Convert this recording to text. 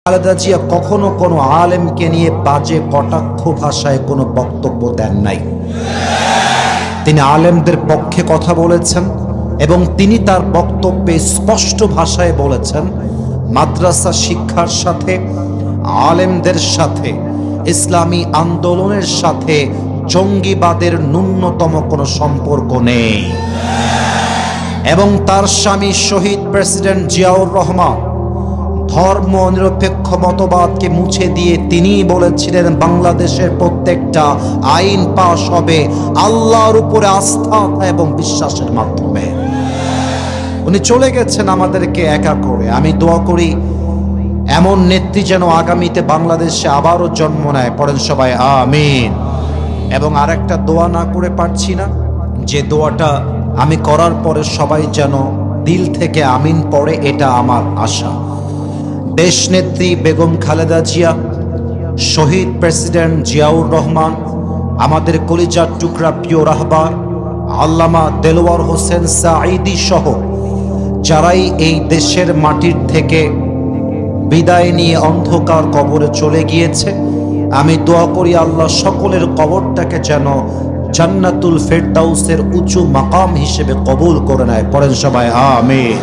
খালেদা জিয়া কখনো কোনো আলেমকে নিয়ে বাজে কটাক্ষ ভাষায় কোনো বক্তব্য দেন নাই। তিনি আলেমদের পক্ষে কথা বলেছেন এবং তিনি তার বক্তব্যে স্পষ্ট ভাষায় বলেছেন, মাদ্রাসা শিক্ষার সাথে, আলেমদের সাথে, ইসলামী আন্দোলনের সাথে জঙ্গিবাদের ন্যূনতম কোনো সম্পর্ক নেই। এবং তার স্বামী শহীদ প্রেসিডেন্ট জিয়াউর রহমান ধর্ম নিরপেক্ষ মতবাদকে মুছে দিয়ে তিনি বলেছিলেন, বাংলাদেশের প্রত্যেকটা আইন পাশ হবে আল্লাহর উপরে আস্থা এবং বিশ্বাসের মাধ্যমে। উনি চলে গেছেন আমাদেরকে একা করে। আমি দোয়া করি এমন নেত্রী যেন আগামীতে বাংলাদেশে আবারও জন্ম নেয়। পড়েন সবাই আমিন। এবং আরেকটা দোয়া না করে পারছি না, যে দোয়াটা আমি করার পরে সবাই যেন দিল থেকে আমিন পড়ে, এটা আমার আশা। দেশনেত্রী বেগম খালেদা জিয়া, শহীদ প্রেসিডেন্ট জিয়াউর রহমান, আমাদের কলিজার টুকরা প্রিয় রাহবার আল্লামা দেলোয়ার হোসেন সাঈদী সহ যারাই এই দেশের মাটির থেকে বিদায় নিয়ে অন্ধকার কবরে চলে গিয়েছে, আমি দোয়া করি আল্লাহ সকলের কবরটাকে যেন জান্নাতুল ফেরদাউসের উঁচু মাকাম হিসেবে কবুল করে নেয়। পড়েন সবাই আমিন।